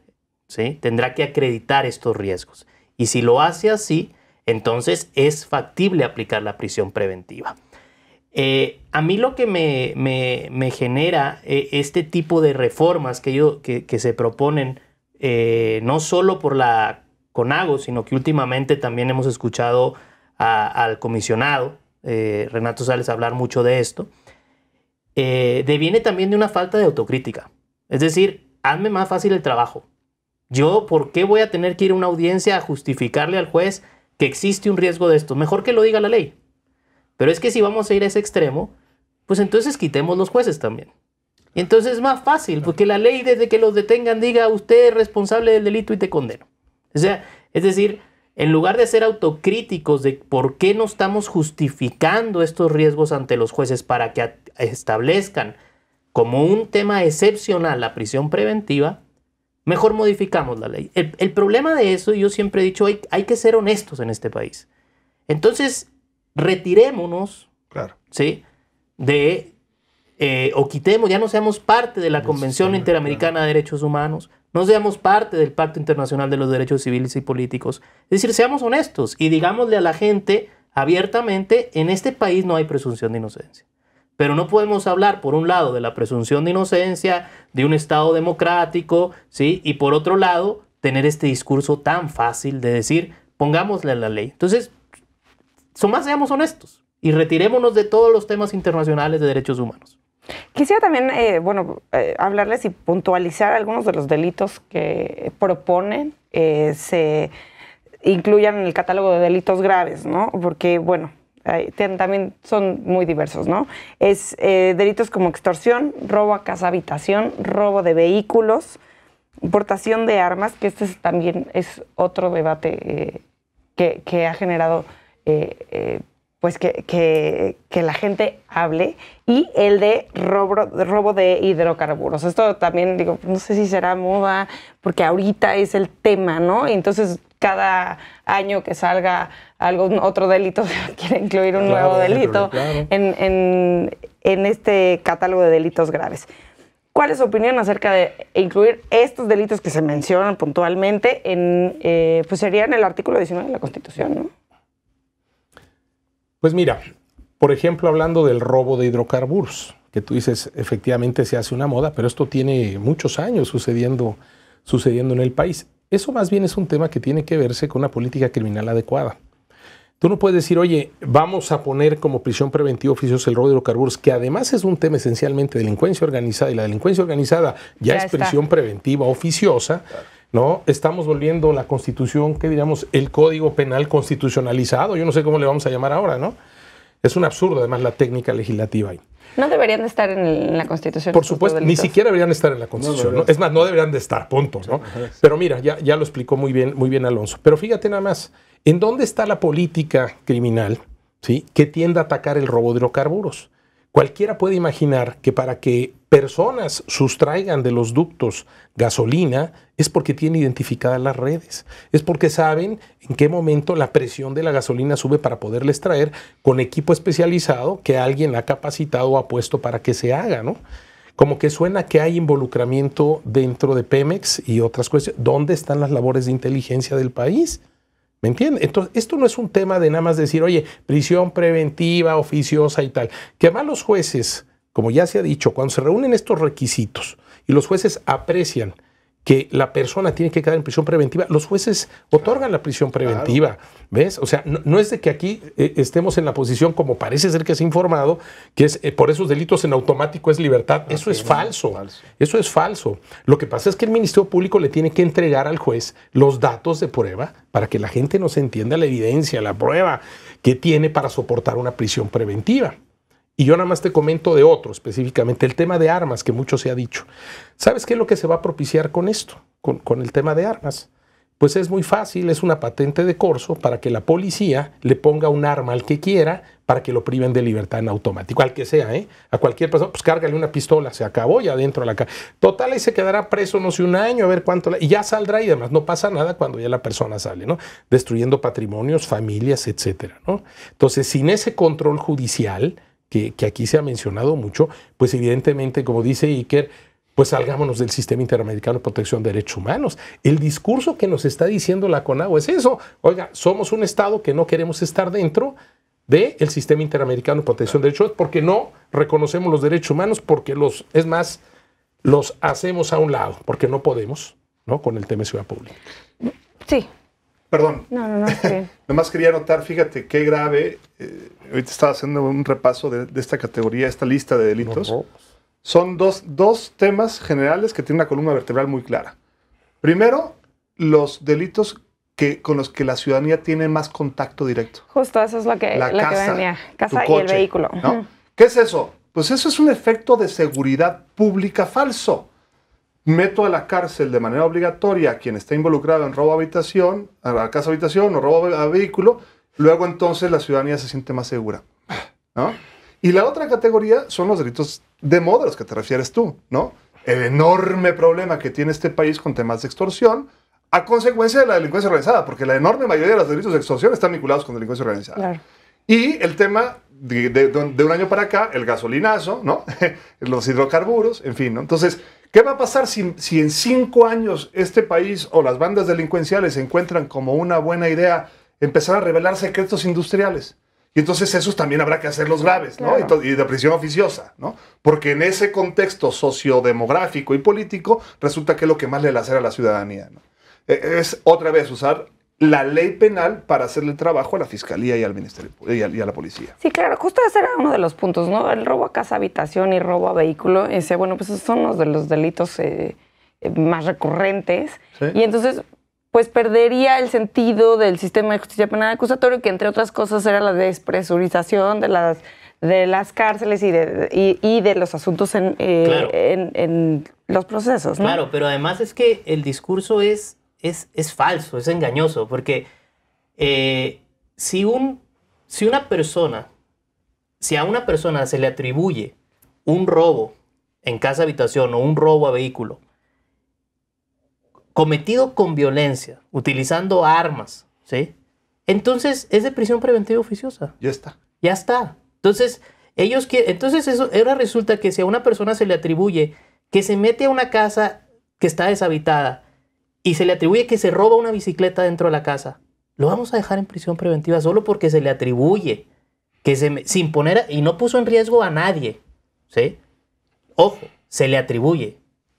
¿sí? Tendrá que acreditar estos riesgos. Y si lo hace así, entonces es factible aplicar la prisión preventiva. A mí lo que me genera este tipo de reformas que se proponen, no solo por la CONAGO, sino que últimamente también hemos escuchado al comisionado Renato Sales hablar mucho de esto, deviene también de una falta de autocrítica. Es decir, hazme más fácil el trabajo. Yo, ¿por qué voy a tener que ir a una audiencia a justificarle al juez que existe un riesgo de esto? Mejor que lo diga la ley. Pero es que si vamos a ir a ese extremo, pues entonces quitemos los jueces también. Y entonces es más fácil, porque la ley desde que los detengan diga usted es responsable del delito y te condeno. O sea, es decir, en lugar de ser autocríticos de por qué no estamos justificando estos riesgos ante los jueces para que establezcan como un tema excepcional la prisión preventiva, mejor modificamos la ley. El problema de eso, yo siempre he dicho, hay que ser honestos en este país. Entonces, retirémonos, Claro. ¿sí? O quitemos, ya no seamos parte de la Convención Interamericana de Derechos Humanos, no seamos parte del Pacto Internacional de los Derechos Civiles y Políticos. Es decir, seamos honestos y digámosle a la gente abiertamente, en este país no hay presunción de inocencia. Pero no podemos hablar, por un lado, de la presunción de inocencia, de un Estado democrático, ¿sí? Y por otro lado, tener este discurso tan fácil de decir, pongámosle a la ley. Entonces, seamos honestos y retirémonos de todos los temas internacionales de derechos humanos. Quisiera también, hablarles y puntualizar algunos de los delitos que proponen se incluyan en el catálogo de delitos graves, ¿no? Porque, bueno, también son muy diversos, ¿no? Es delitos como extorsión, robo a casa habitación, robo de vehículos, importación de armas, que este también es otro debate que ha generado pues que la gente hable, y el de robo de hidrocarburos. Esto también, digo, no sé si será moda, porque ahorita es el tema, ¿no? Y entonces cada año que salga otro delito, quiere incluir un nuevo delito en este catálogo de delitos graves. ¿Cuál es su opinión acerca de incluir estos delitos que se mencionan puntualmente pues sería en el artículo 19 de la Constitución, ¿no? Pues mira, por ejemplo, hablando del robo de hidrocarburos, que tú dices, efectivamente se hace una moda, pero esto tiene muchos años sucediendo en el país. Eso más bien es un tema que tiene que verse con una política criminal adecuada. Tú no puedes decir, oye, vamos a poner como prisión preventiva oficiosa el robo de hidrocarburos, que además es un tema esencialmente de delincuencia organizada, y la delincuencia organizada ya es prisión preventiva oficiosa, ¿no? Estamos volviendo la Constitución, ¿qué diríamos? El Código Penal constitucionalizado, yo no sé cómo le vamos a llamar ahora, ¿no? Es un absurdo, además, la técnica legislativa ahí. No deberían de estar en la Constitución. Por supuesto, ni siquiera deberían estar en la Constitución, ¿no? Es más, no deberían de estar, puntos, ¿no? Pero mira, ya lo explicó muy bien Alonso. Pero fíjate nada más, ¿en dónde está la política criminal, ¿sí?, que tiende a atacar el robo de hidrocarburos? Cualquiera puede imaginar que para que personas sustraigan de los ductos gasolina es porque tienen identificadas las redes, es porque saben en qué momento la presión de la gasolina sube para poderles traer con equipo especializado que alguien ha capacitado o ha puesto para que se haga, ¿no? Como que suena que hay involucramiento dentro de Pemex y otras cuestiones. ¿Dónde están las labores de inteligencia del país? ¿Me entiendes? Entonces, esto no es un tema de nada más decir, oye, prisión preventiva, oficiosa y tal. Que además los jueces, como ya se ha dicho, cuando se reúnen estos requisitos y los jueces aprecian que la persona tiene que quedar en prisión preventiva, los jueces otorgan la prisión preventiva, ¿ves? O sea, no es de que aquí estemos en la posición, como parece ser que es informado, que es por esos delitos en automático es libertad. Eso es falso. Eso es falso. Lo que pasa es que el Ministerio Público le tiene que entregar al juez los datos de prueba para que la gente nos entienda la evidencia, la prueba que tiene para soportar una prisión preventiva. Y yo nada más te comento de otro, específicamente el tema de armas, que mucho se ha dicho. ¿Sabes qué es lo que se va a propiciar con esto, con el tema de armas? Pues es muy fácil, es una patente de corso para que la policía le ponga un arma al que quiera para que lo priven de libertad en automático, al que sea, ¿eh? A cualquier persona, pues cárgale una pistola, se acabó ya dentro de la casa. Total, ahí se quedará preso no sé un año, a ver cuánto, y ya saldrá y demás. No pasa nada cuando ya la persona sale, ¿no? Destruyendo patrimonios, familias, etcétera, ¿no? Entonces, sin ese control judicial, que aquí se ha mencionado mucho, pues evidentemente, como dice Iker, pues salgámonos del Sistema Interamericano de Protección de Derechos Humanos. El discurso que nos está diciendo la CONAGUA es eso. Oiga, somos un Estado que no queremos estar dentro del Sistema Interamericano de Protección de Derechos Humanos porque no reconocemos los derechos humanos, porque los hacemos a un lado, porque no podemos, ¿no? Con el tema de seguridad pública. Sí. Perdón. No, está bien. Nomás quería anotar, fíjate qué grave. Ahorita estaba haciendo un repaso de esta categoría, esta lista de delitos. Son dos temas generales que tienen una columna vertebral muy clara. Primero, los delitos con los que la ciudadanía tiene más contacto directo. Justo, eso es lo que venía. Casa y el vehículo. ¿No? ¿Qué es eso? Pues eso es un efecto de seguridad pública falso. Meto a la cárcel de manera obligatoria a quien está involucrado en robo a habitación, a casa habitación o robo a vehículo, luego entonces la ciudadanía se siente más segura, ¿no? Y la otra categoría son los delitos de moda a los que te refieres tú, ¿no? el enorme problema que tiene este país con temas de extorsión a consecuencia de la delincuencia organizada, porque la enorme mayoría de los delitos de extorsión están vinculados con delincuencia organizada. Claro. Y el tema de un año para acá, el gasolinazo, ¿no? Los hidrocarburos, en fin, ¿no? Entonces, ¿qué va a pasar si en 5 años este país o las bandas delincuenciales encuentran como una buena idea empezar a revelar secretos industriales? Y entonces esos también habrá que hacerlos graves, ¿no? Claro. Y de prisión oficiosa, ¿no? Porque en ese contexto sociodemográfico y político resulta que es lo que más le lacera a la ciudadanía, ¿no? Es otra vez usar la ley penal para hacerle el trabajo a la fiscalía y al ministerio y a la policía. Sí, claro, justo ese era uno de los puntos, ¿no? El robo a casa, habitación y robo a vehículo. Bueno, pues esos son unos de los delitos más recurrentes. ¿Sí? Y entonces, pues perdería el sentido del sistema de justicia penal acusatorio, que entre otras cosas era la despresurización de las cárceles y de los asuntos en los procesos, ¿no? Claro, pero además es que el discurso es falso, es engañoso, porque si a una persona se le atribuye un robo en casa habitación o un robo a vehículo cometido con violencia, utilizando armas, ¿sí? Entonces es de prisión preventiva oficiosa. Ya está. Ya está. Entonces, ahora resulta que si a una persona se le atribuye que se mete a una casa que está deshabitada y se le atribuye que se roba una bicicleta dentro de la casa, lo vamos a dejar en prisión preventiva solo porque se le atribuye sin poner y no puso en riesgo a nadie, ¿sí? Ojo, se le atribuye.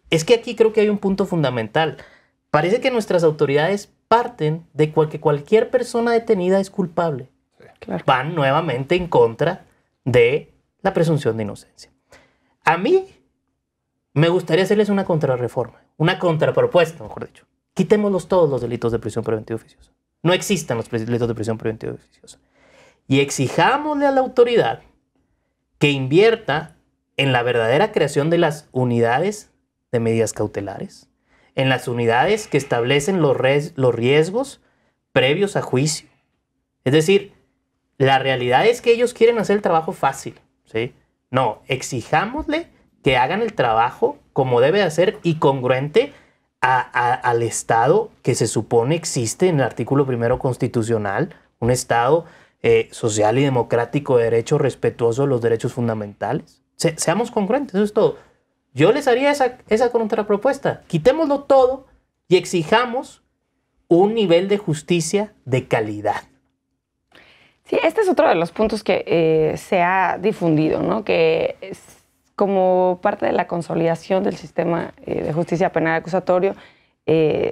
Es que aquí creo que hay un punto fundamental. Parece que nuestras autoridades parten de que cualquier persona detenida es culpable. Claro. Van nuevamente en contra de la presunción de inocencia. A mí me gustaría hacerles una contrarreforma, una contrapropuesta, mejor dicho. Quitémoslos todos los delitos de prisión preventiva oficiosa. No existan los delitos de prisión preventiva oficiosa. Y exijámosle a la autoridad que invierta en la verdadera creación de las unidades de medidas cautelares, en las unidades que establecen los riesgos previos a juicio. Es decir, la realidad es que ellos quieren hacer el trabajo fácil, ¿sí? No, exijámosle que hagan el trabajo como debe hacer y congruente al Estado que se supone existe en el artículo 1 constitucional, un Estado social y democrático de derecho respetuoso de los derechos fundamentales. Seamos congruentes, eso es todo. Yo les haría esa contrapropuesta. Quitémoslo todo y exijamos un nivel de justicia de calidad. Sí, este es otro de los puntos que se ha difundido, ¿no? Que es como parte de la consolidación del sistema de justicia penal acusatorio,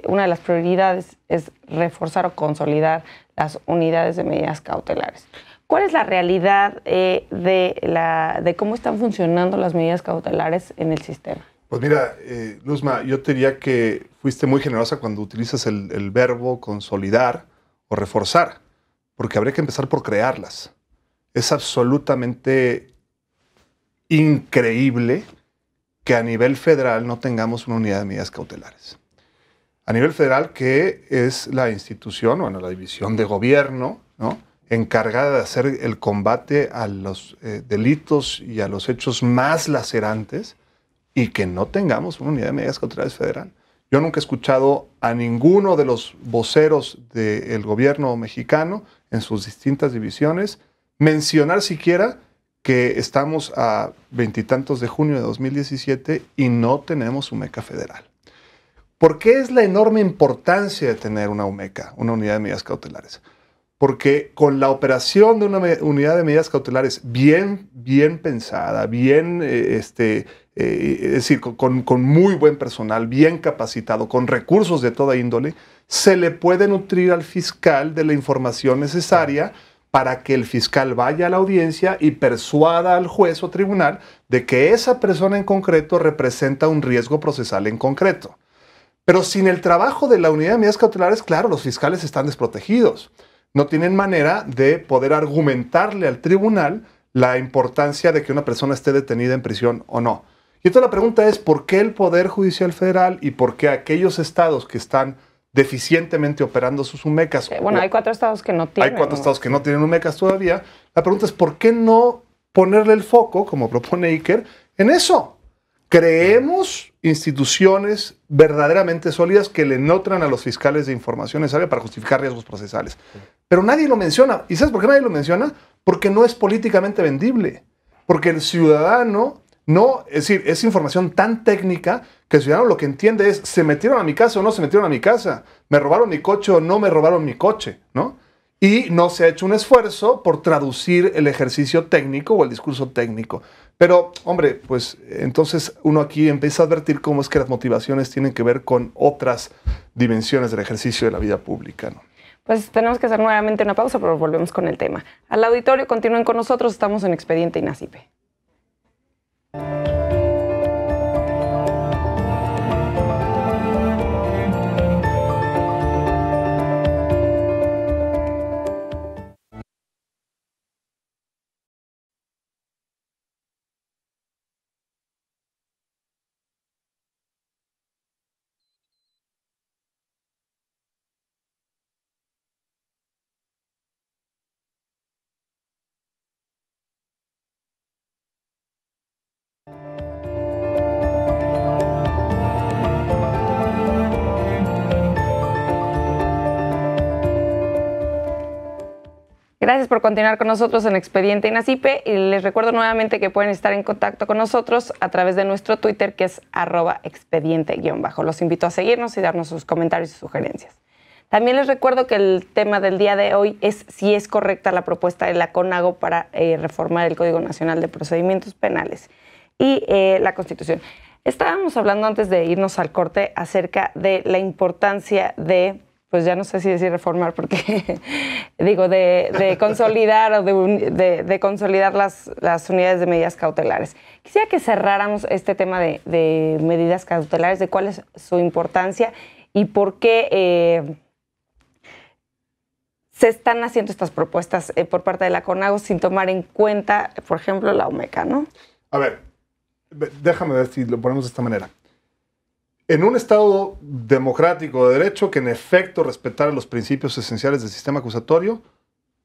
una de las prioridades es reforzar o consolidar las unidades de medidas cautelares. ¿Cuál es la realidad de cómo están funcionando las medidas cautelares en el sistema? Pues mira, Luzma, yo te diría que fuiste muy generosa cuando utilizas el verbo consolidar o reforzar, porque habría que empezar por crearlas. Es absolutamente increíble que a nivel federal no tengamos una unidad de medidas cautelares. A nivel federal, que es la institución, bueno, la división de gobierno, ¿no?, encargada de hacer el combate a los delitos y a los hechos más lacerantes, y que no tengamos una unidad de medidas cautelares federal. Yo nunca he escuchado a ninguno de los voceros del gobierno mexicano en sus distintas divisiones mencionar siquiera que estamos a 20 y tantos de junio de 2017 y no tenemos UMECA federal. ¿Por qué es la enorme importancia de tener una UMECA, una unidad de medidas cautelares? Porque con la operación de una unidad de medidas cautelares bien pensada, es decir, con muy buen personal, bien capacitado, con recursos de toda índole, se le puede nutrir al fiscal de la información necesaria para que el fiscal vaya a la audiencia y persuada al juez o tribunal de que esa persona en concreto representa un riesgo procesal en concreto. Pero sin el trabajo de la unidad de medidas cautelares, claro, los fiscales están desprotegidos. No tienen manera de poder argumentarle al tribunal la importancia de que una persona esté detenida en prisión o no. Y entonces la pregunta es, ¿por qué el Poder Judicial Federal y por qué aquellos estados que están deficientemente operando sus UMECAS? Bueno, hay 4 estados que no tienen. Hay 4 estados que no tienen UMECAS todavía. La pregunta es, ¿por qué no ponerle el foco, como propone Iker, en eso? creemos instituciones verdaderamente sólidas que le nutran a los fiscales de información necesaria para justificar riesgos procesales. Pero nadie lo menciona. ¿Y sabes por qué nadie lo menciona? Porque no es políticamente vendible. Porque el ciudadano no, es decir, es información tan técnica que el ciudadano lo que entiende es, ¿se metieron a mi casa o no se metieron a mi casa? ¿Me robaron mi coche o no me robaron mi coche? ¿No? Y no se ha hecho un esfuerzo por traducir el ejercicio técnico o el discurso técnico. Pero, hombre, pues entonces uno aquí empieza a advertir cómo es que las motivaciones tienen que ver con otras dimensiones del ejercicio de la vida pública, ¿no? Pues tenemos que hacer nuevamente una pausa, pero volvemos con el tema. Al auditorio, continúen con nosotros, estamos en Expediente INACIPE. Gracias por continuar con nosotros en Expediente INACIPE y les recuerdo nuevamente que pueden estar en contacto con nosotros a través de nuestro Twitter, que es @expediente_. Los invito a seguirnos y darnos sus comentarios y sugerencias. También les recuerdo que el tema del día de hoy es si es correcta la propuesta de la CONAGO para reformar el Código Nacional de Procedimientos Penales y la Constitución. Estábamos hablando antes de irnos al corte acerca de la importancia de, pues ya no sé si decir reformar, porque digo, de consolidar o de consolidar las unidades de medidas cautelares. Quisiera que cerráramos este tema de medidas cautelares, de cuál es su importancia y por qué se están haciendo estas propuestas por parte de la CONAGO sin tomar en cuenta, por ejemplo, la OMECA, ¿no? A ver, déjame ver si lo ponemos de esta manera. En un Estado democrático de derecho que en efecto respetara los principios esenciales del sistema acusatorio,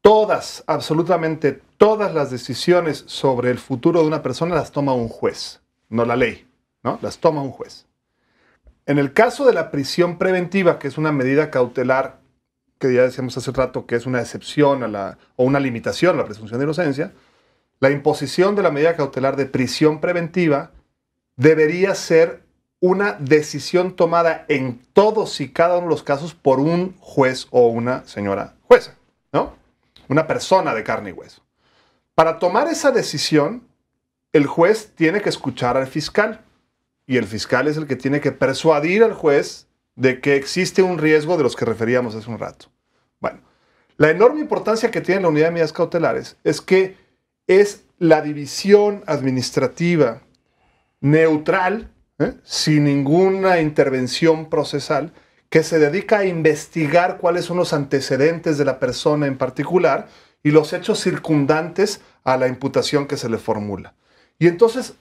todas, absolutamente todas las decisiones sobre el futuro de una persona las toma un juez, no la ley, ¿no? Las toma un juez. En el caso de la prisión preventiva, que es una medida cautelar, que ya decíamos hace rato que es una excepción o una limitación a la presunción de inocencia, la imposición de la medida cautelar de prisión preventiva debería ser una decisión tomada en todos y cada uno de los casos por un juez o una señora jueza, ¿no? Una persona de carne y hueso. Para tomar esa decisión, el juez tiene que escuchar al fiscal y el fiscal es el que tiene que persuadir al juez de que existe un riesgo de los que referíamos hace un rato. Bueno, la enorme importancia que tiene la unidad de medidas cautelares es que es la división administrativa neutral, sin ninguna intervención procesal, que se dedica a investigar cuáles son los antecedentes de la persona en particular y los hechos circundantes a la imputación que se le formula. Y entonces,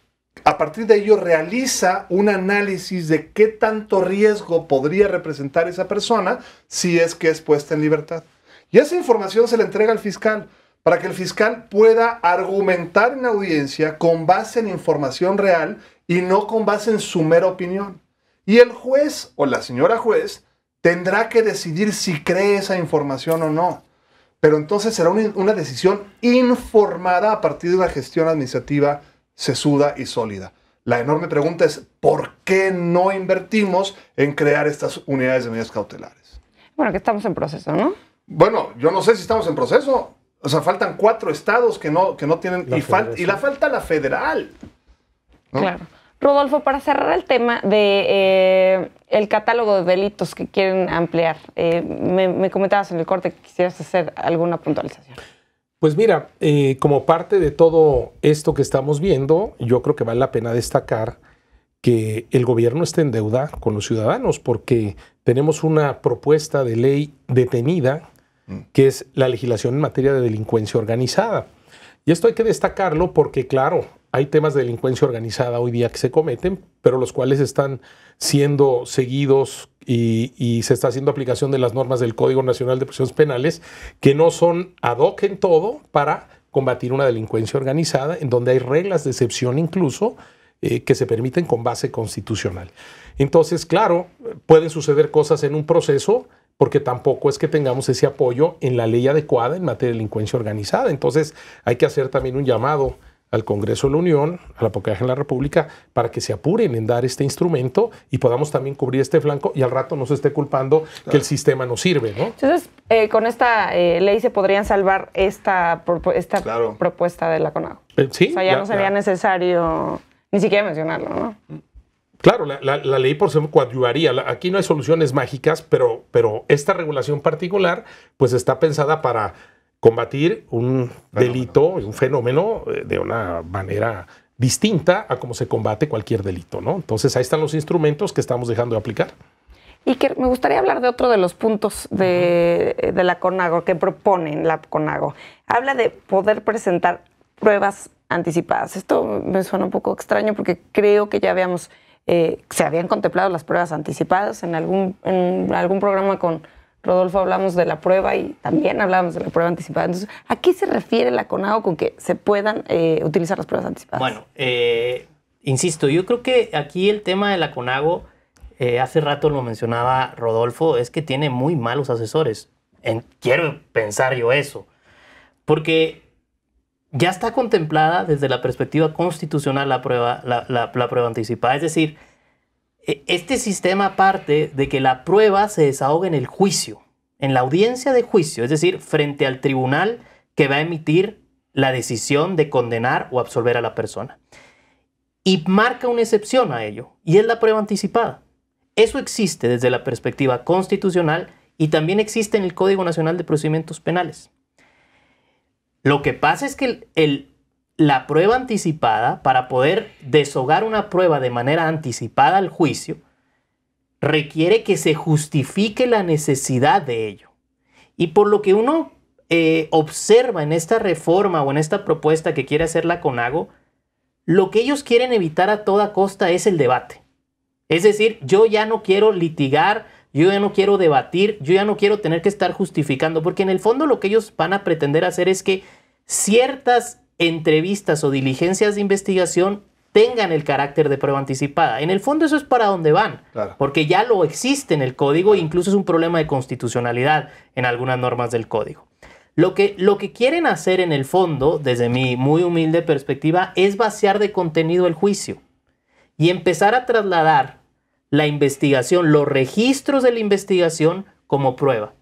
a partir de ello, realiza un análisis de qué tanto riesgo podría representar esa persona si es que es puesta en libertad. Y esa información se le entrega al fiscal para que el fiscal pueda argumentar en audiencia con base en información real y no con base en su mera opinión. Y el juez o la señora juez tendrá que decidir si cree esa información o no. Pero entonces será una decisión informada a partir de una gestión administrativa sesuda y sólida. La enorme pregunta es, ¿por qué no invertimos en crear estas unidades de medidas cautelares? Bueno, que estamos en proceso, ¿no? Bueno, yo no sé si estamos en proceso. O sea, faltan 4 estados que no tienen... Y la falta la federal, ¿no? Claro. Rodolfo, para cerrar el tema de el catálogo de delitos que quieren ampliar, me comentabas en el corte que quisieras hacer alguna puntualización. Pues mira, como parte de todo esto que estamos viendo, yo creo que vale la pena destacar que el gobierno está en deuda con los ciudadanos porque tenemos una propuesta de ley detenida que es la legislación en materia de delincuencia organizada. Y esto hay que destacarlo porque, claro, hay temas de delincuencia organizada hoy día que se cometen, pero los cuales están siendo seguidos y se está haciendo aplicación de las normas del Código Nacional de Procedimientos Penales que no son ad hoc en todo para combatir una delincuencia organizada, en donde hay reglas de excepción incluso que se permiten con base constitucional. Entonces, claro, pueden suceder cosas en un proceso porque tampoco es que tengamos ese apoyo en la ley adecuada en materia de delincuencia organizada. Entonces, hay que hacer también un llamado al Congreso de la Unión, a la Procuraduría de la República, para que se apuren en dar este instrumento y podamos también cubrir este flanco y al rato no se esté culpando que el sistema no sirve, ¿no? Entonces, con esta ley se podrían salvar esta propuesta de la CONAGO. Sí. O sea, ya no sería necesario ni siquiera mencionarlo, ¿no? Claro, la ley por ejemplo coadyuvaría. Aquí no hay soluciones mágicas, pero esta regulación particular pues está pensada para combatir un delito, un fenómeno de una manera distinta a cómo se combate cualquier delito, ¿no? Entonces ahí están los instrumentos que estamos dejando de aplicar. Y que me gustaría hablar de otro de los puntos de la CONAGO, que proponen la CONAGO. Habla de poder presentar pruebas anticipadas. Esto me suena un poco extraño porque creo que ya habíamos, se habían contemplado las pruebas anticipadas. En algún programa con Rodolfo hablamos de la prueba y también hablábamos de la prueba anticipada. Entonces, ¿a qué se refiere la CONAGO con que se puedan utilizar las pruebas anticipadas? Bueno, insisto, yo creo que aquí el tema de la CONAGO, hace rato lo mencionaba Rodolfo, es que tiene muy malos asesores. Quiero pensar yo eso. Porque ya está contemplada desde la perspectiva constitucional la prueba anticipada. Es decir, este sistema parte de que la prueba se desahoga en el juicio, en la audiencia de juicio, es decir, frente al tribunal que va a emitir la decisión de condenar o absolver a la persona. Y marca una excepción a ello, y es la prueba anticipada. Eso existe desde la perspectiva constitucional y también existe en el Código Nacional de Procedimientos Penales. Lo que pasa es que la prueba anticipada, para poder deshogar una prueba de manera anticipada al juicio, requiere que se justifique la necesidad de ello. Y por lo que uno observa en esta reforma o en esta propuesta que quiere hacer la CONAGO, lo que ellos quieren evitar a toda costa es el debate. Es decir, yo ya no quiero litigar, yo ya no quiero debatir, yo ya no quiero tener que estar justificando, porque en el fondo lo que ellos van a pretender hacer es que ciertas entrevistas o diligencias de investigación tengan el carácter de prueba anticipada. En el fondo eso es para donde van, claro, porque ya lo existe en el código e incluso es un problema de constitucionalidad en algunas normas del código. Lo que quieren hacer en el fondo, desde mi muy humilde perspectiva, es vaciar de contenido el juicio y empezar a trasladar la investigación, los registros de la investigación como prueba.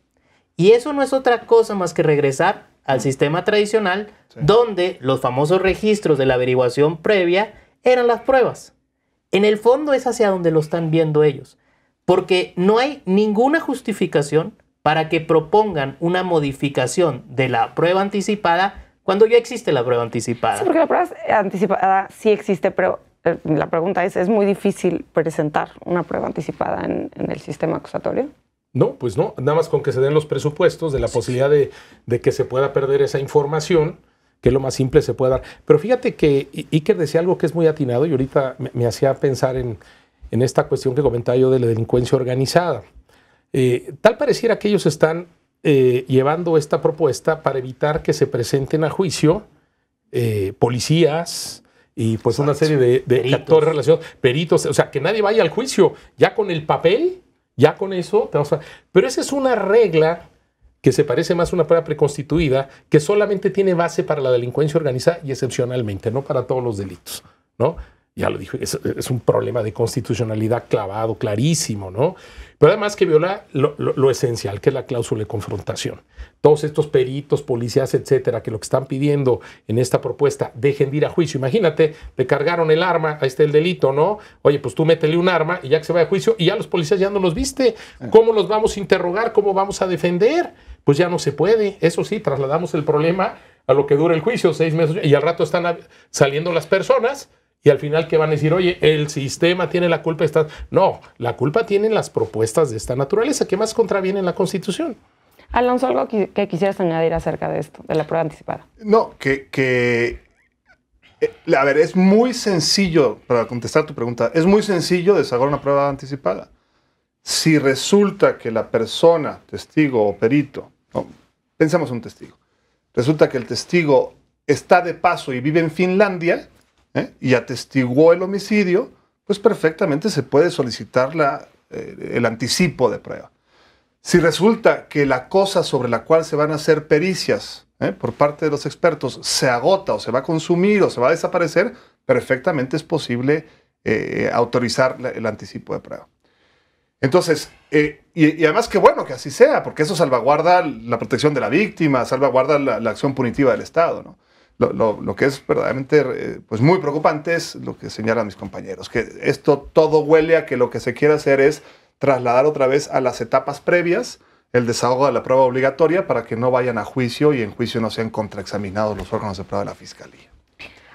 Y eso no es otra cosa más que regresar al sistema tradicional, sí, donde los famosos registros de la averiguación previa eran las pruebas. En el fondo es hacia donde lo están viendo ellos, porque no hay ninguna justificación para que propongan una modificación de la prueba anticipada cuando ya existe la prueba anticipada. Sí, porque la prueba anticipada sí existe, pero la pregunta es muy difícil presentar una prueba anticipada en el sistema acusatorio. No, pues no, nada más con que se den los presupuestos de la posibilidad de que se pueda perder esa información, que lo más simple se puede dar. Pero fíjate que Iker decía algo que es muy atinado y ahorita me hacía pensar en esta cuestión que comentaba yo de la delincuencia organizada. Tal pareciera que ellos están llevando esta propuesta para evitar que se presenten a juicio policías y pues una serie de actores relacionados, peritos, o sea, que nadie vaya al juicio, ya con el papel. Ya con eso, pero esa es una regla que se parece más a una prueba preconstituida que solamente tiene base para la delincuencia organizada y excepcionalmente, no para todos los delitos, ¿no? Ya lo dijo, es un problema de constitucionalidad clavado, clarísimo, ¿no? Pero además que viola lo esencial, que es la cláusula de confrontación. Todos estos peritos, policías, etcétera, que lo que están pidiendo en esta propuesta, dejen de ir a juicio. Imagínate, le cargaron el arma, ahí está el delito, ¿no? Oye, pues tú métele un arma y ya que se vaya a juicio, y ya los policías ya no los viste. ¿Cómo los vamos a interrogar? ¿Cómo vamos a defender? Pues ya no se puede. Eso sí, trasladamos el problema a lo que dura el juicio, 6 meses, y al rato están saliendo las personas. Y al final, ¿qué van a decir? Oye, el sistema tiene la culpa. No, la culpa tienen las propuestas de esta naturaleza, que más contravienen la Constitución. Alonso, ¿algo que quisieras añadir acerca de esto, de la prueba anticipada? No, a ver, es muy sencillo, para contestar tu pregunta, es muy sencillo desahogar una prueba anticipada. Si resulta que la persona, testigo o perito, no, pensemos en un testigo, resulta que el testigo está de paso y vive en Finlandia, y atestiguó el homicidio, pues perfectamente se puede solicitar el anticipo de prueba. Si resulta que la cosa sobre la cual se van a hacer pericias por parte de los expertos se agota o se va a consumir o se va a desaparecer, perfectamente es posible autorizar el anticipo de prueba. Entonces, y además qué bueno que así sea, porque eso salvaguarda la protección de la víctima, salvaguarda la acción punitiva del Estado, ¿no? Lo que es verdaderamente pues muy preocupante es lo que señalan mis compañeros, que esto todo huele a que lo que se quiere hacer es trasladar otra vez a las etapas previas el desahogo de la prueba obligatoria para que no vayan a juicio y en juicio no sean contraexaminados los órganos de prueba de la Fiscalía.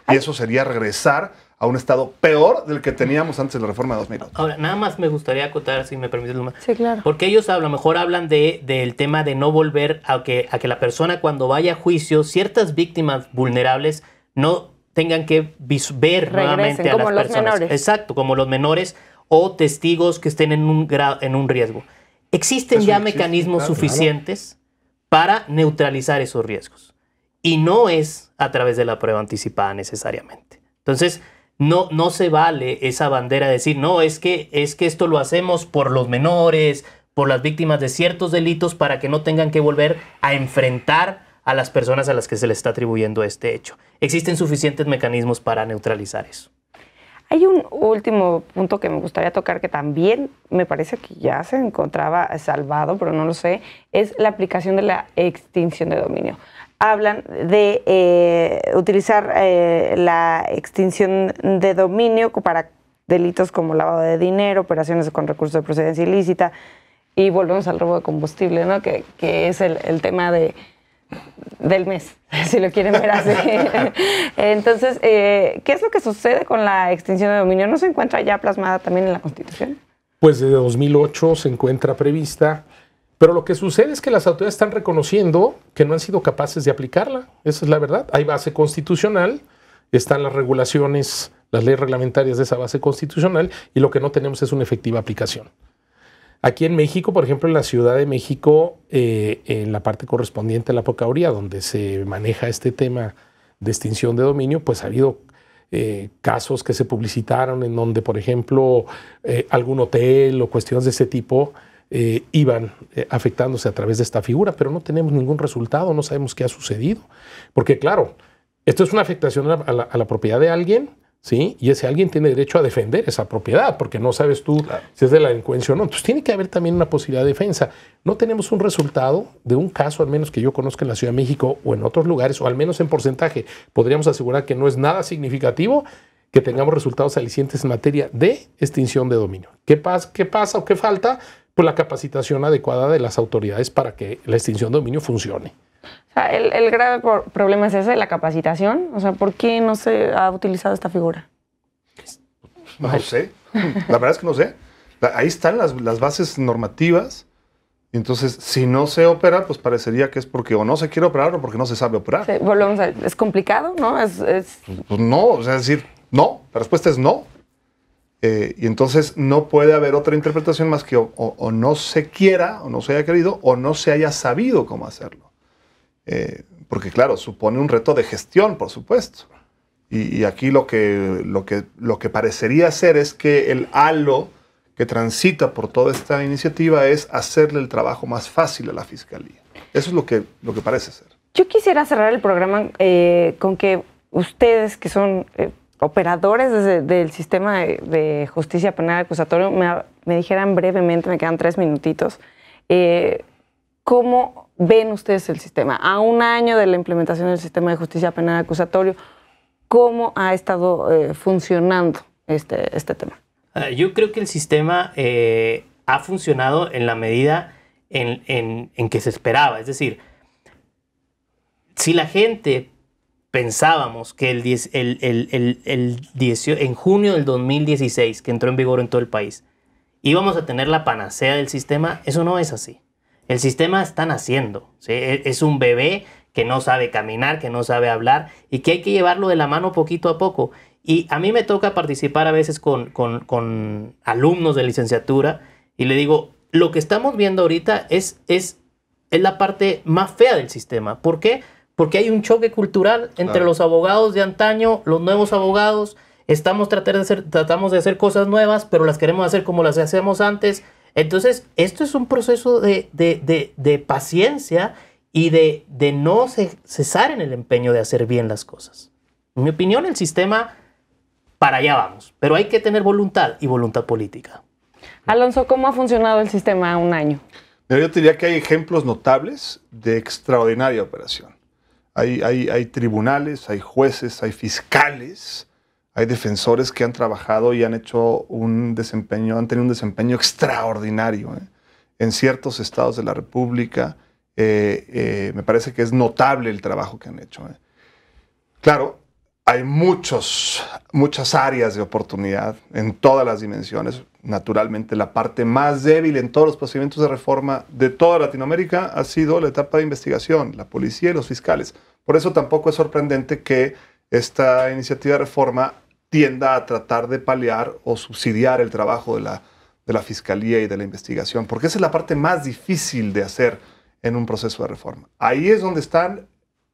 Y eso sería regresar a un estado peor del que teníamos antes de la reforma de 2008. Ahora, nada más me gustaría acotar, si me permites, Luma. Sí, claro. Porque ellos a lo mejor hablan del tema de no volver a que la persona cuando vaya a juicio, ciertas víctimas vulnerables no tengan que ver nuevamente a las personas. Menores. Exacto, como los menores o testigos que estén en un riesgo. Existen ya mecanismos suficientes para neutralizar esos riesgos. Y no es a través de la prueba anticipada necesariamente. Entonces, no se vale esa bandera de decir, no, es que esto lo hacemos por los menores, por las víctimas de ciertos delitos, para que no tengan que volver a enfrentar a las personas a las que se les está atribuyendo este hecho. Existen suficientes mecanismos para neutralizar eso. Hay un último punto que me gustaría tocar que también me parece que ya se encontraba salvado, pero no lo sé, es la aplicación de la extinción de dominio. Hablan de utilizar la extinción de dominio para delitos como lavado de dinero, operaciones con recursos de procedencia ilícita, y volvemos al robo de combustible, ¿no? Que es el tema del mes, si lo quieren ver así. Entonces, ¿qué es lo que sucede con la extinción de dominio? ¿No se encuentra ya plasmada también en la Constitución? Pues desde 2008 se encuentra prevista, pero lo que sucede es que las autoridades están reconociendo que no han sido capaces de aplicarla. Esa es la verdad. Hay base constitucional, están las regulaciones, las leyes reglamentarias de esa base constitucional, y lo que no tenemos es una efectiva aplicación. Aquí en México, por ejemplo, en la Ciudad de México, en la parte correspondiente a la Procuraduría, donde se maneja este tema de extinción de dominio, pues ha habido casos que se publicitaron en donde, por ejemplo, algún hotel o cuestiones de ese tipo iban afectándose a través de esta figura, pero no tenemos ningún resultado, no sabemos qué ha sucedido. Porque claro, esto es una afectación a la propiedad de alguien, ¿sí? Y ese alguien tiene derecho a defender esa propiedad, porque no sabes tú si es de la delincuencia o no. Entonces tiene que haber también una posibilidad de defensa. No tenemos un resultado de un caso, al menos que yo conozca en la Ciudad de México o en otros lugares, o al menos en porcentaje. Podríamos asegurar que no es nada significativo que tengamos resultados alicientes en materia de extinción de dominio. ¿Qué pasa o qué falta? Pues la capacitación adecuada de las autoridades para que la extinción de dominio funcione. O sea, el grave problema es ese, la capacitación. O sea, ¿por qué no se ha utilizado esta figura? No sé. La verdad es que no sé. Ahí están las bases normativas. Y entonces, si no se opera, pues parecería que es porque o no se quiere operar o porque no se sabe operar. Sí, volvemos a, es complicado, ¿no? Pues no, o sea, es decir, no. La respuesta es no. Y entonces no puede haber otra interpretación más que o no se quiera, o no se haya querido, o no se haya sabido cómo hacerlo. Porque claro, supone un reto de gestión, por supuesto. Y aquí lo que parecería ser es que el halo que transita por toda esta iniciativa es hacerle el trabajo más fácil a la Fiscalía. Eso es lo que parece ser. Yo quisiera cerrar el programa con que ustedes, que son operadores del sistema de justicia penal acusatorio, me dijeran brevemente, me quedan 3 minutitos, ¿cómo ven ustedes el sistema? A un año de la implementación del sistema de justicia penal acusatorio, ¿cómo ha estado funcionando este tema? Yo creo que el sistema ha funcionado en la medida en que se esperaba. Es decir, si la gente pensábamos que en junio del 2016, que entró en vigor en todo el país, íbamos a tener la panacea del sistema, eso no es así. El sistema está naciendo, ¿sí? Es un bebé que no sabe caminar, que no sabe hablar y que hay que llevarlo de la mano poquito a poco. Y a mí me toca participar a veces con alumnos de licenciatura y le digo, lo que estamos viendo ahorita es la parte más fea del sistema. ¿Por qué? porque hay un choque cultural entre los abogados de antaño, los nuevos abogados. Tratamos de hacer cosas nuevas, pero las queremos hacer como las hacemos antes. Entonces, esto es un proceso de paciencia y de no cesar en el empeño de hacer bien las cosas. En mi opinión, el sistema, para allá vamos, pero hay que tener voluntad y voluntad política. Alonso, ¿cómo ha funcionado el sistema un año? Yo te diría que hay ejemplos notables de extraordinaria operación. Hay tribunales, hay jueces, hay fiscales, hay defensores que han trabajado y han tenido un desempeño extraordinario en ciertos estados de la República. Me parece que es notable el trabajo que han hecho. Claro, hay muchas áreas de oportunidad en todas las dimensiones. Naturalmente, la parte más débil en todos los procedimientos de reforma de toda Latinoamérica ha sido la etapa de investigación, la policía y los fiscales. Por eso tampoco es sorprendente que esta iniciativa de reforma tienda a tratar de paliar o subsidiar el trabajo de la fiscalía y de la investigación, porque esa es la parte más difícil de hacer en un proceso de reforma. Ahí es donde están,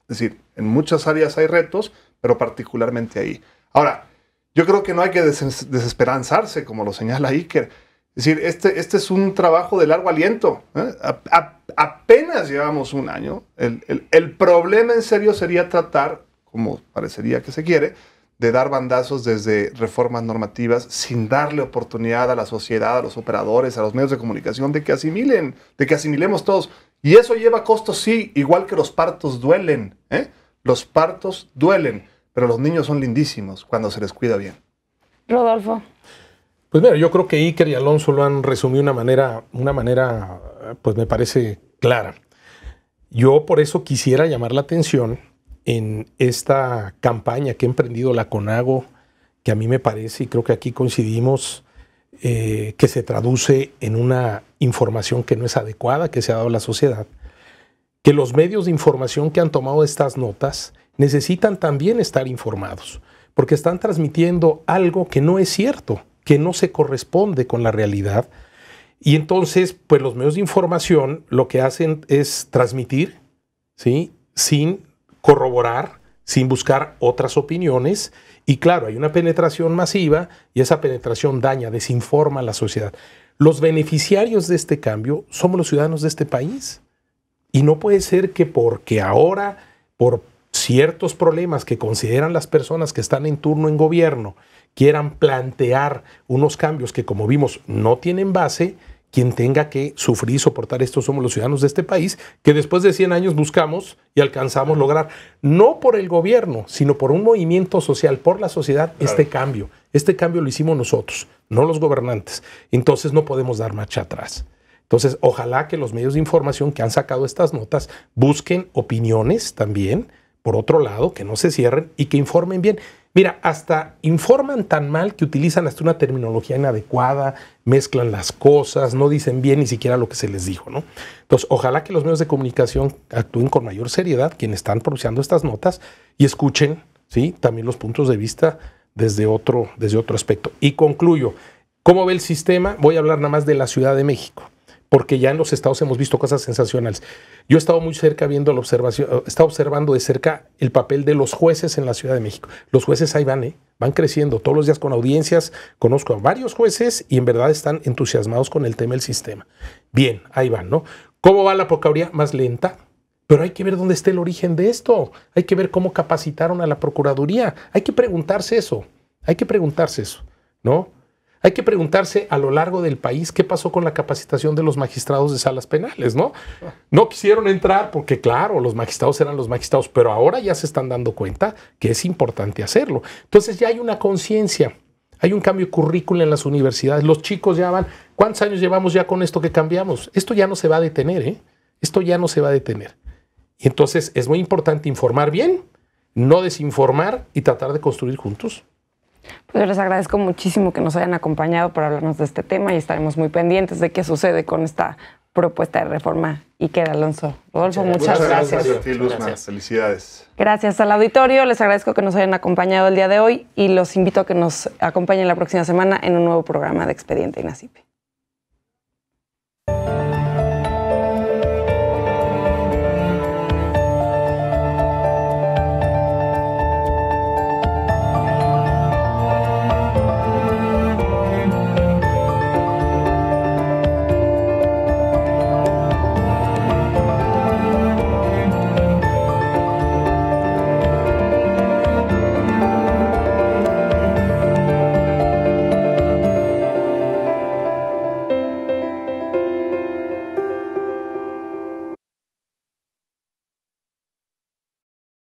es decir, en muchas áreas hay retos, pero particularmente ahí. Ahora, yo creo que no hay que desesperanzarse, como lo señala Iker. Es decir, este es un trabajo de largo aliento. Apenas llevamos un año. El problema en serio sería tratar, como parecería que se quiere, de dar bandazos desde reformas normativas sin darle oportunidad a la sociedad, a los operadores, a los medios de comunicación, de que asimilemos todos. Y eso lleva costos, sí, igual que los partos duelen. Los partos duelen, pero los niños son lindísimos cuando se les cuida bien. Rodolfo. Pues mira, yo creo que Iker y Alonso lo han resumido de una manera, pues me parece clara. Yo por eso quisiera llamar la atención en esta campaña que ha emprendido la CONAGO, que a mí me parece, y creo que aquí coincidimos, que se traduce en una información que no es adecuada, que se ha dado a la sociedad, que los medios de información que han tomado estas notas necesitan también estar informados, porque están transmitiendo algo que no es cierto, que no se corresponde con la realidad. Y entonces, pues los medios de información lo que hacen es transmitir, ¿sí?, sin corroborar, sin buscar otras opiniones. Y claro, hay una penetración masiva y esa penetración daña, desinforma a la sociedad. Los beneficiarios de este cambio somos los ciudadanos de este país. Y no puede ser que porque ahora, por ciertos problemas que consideran las personas que están en turno en gobierno, quieran plantear unos cambios que, como vimos, no tienen base, quien tenga que sufrir y soportar esto somos los ciudadanos de este país, que después de 100 años buscamos y alcanzamos lograr, no por el gobierno, sino por un movimiento social, por la sociedad, claro, este cambio. Este cambio lo hicimos nosotros, no los gobernantes. Entonces no podemos dar marcha atrás. Entonces, ojalá que los medios de información que han sacado estas notas busquen opiniones también, por otro lado, que no se cierren y que informen bien. Mira, hasta informan tan mal que utilizan hasta una terminología inadecuada, mezclan las cosas, no dicen bien ni siquiera lo que se les dijo, ¿no? Entonces, ojalá que los medios de comunicación actúen con mayor seriedad, quienes están produciendo estas notas, y escuchen, ¿sí?, también los puntos de vista desde otro aspecto. Y concluyo, ¿cómo ve el sistema? Voy a hablar nada más de la Ciudad de México, porque ya en los estados hemos visto cosas sensacionales. Yo he estado muy cerca viendo la observación, he estado observando de cerca el papel de los jueces en la Ciudad de México. Los jueces ahí van creciendo todos los días con audiencias. Conozco a varios jueces y en verdad están entusiasmados con el tema del sistema. Bien, ahí van, ¿no? ¿Cómo va la Procuraduría? Más lenta, pero hay que ver dónde está el origen de esto. Hay que ver cómo capacitaron a la Procuraduría. Hay que preguntarse eso, ¿no? Hay que preguntarse a lo largo del país qué pasó con la capacitación de los magistrados de salas penales, ¿no? No quisieron entrar porque, claro, los magistrados eran los magistrados, pero ahora ya se están dando cuenta que es importante hacerlo. Entonces ya hay una conciencia, hay un cambio currículo en las universidades. Los chicos ya van, ¿cuántos años llevamos ya con esto que cambiamos? Esto ya no se va a detener, ¿eh? Esto ya no se va a detener. Y entonces es muy importante informar bien, no desinformar y tratar de construir juntos. Pues yo les agradezco muchísimo que nos hayan acompañado para hablarnos de este tema y estaremos muy pendientes de qué sucede con esta propuesta de reforma. Iker, Alonso, Rodolfo, muchas gracias. Gracias a ti, Luzma. Felicidades. Gracias al auditorio. Les agradezco que nos hayan acompañado el día de hoy y los invito a que nos acompañen la próxima semana en un nuevo programa de Expediente INACIPE.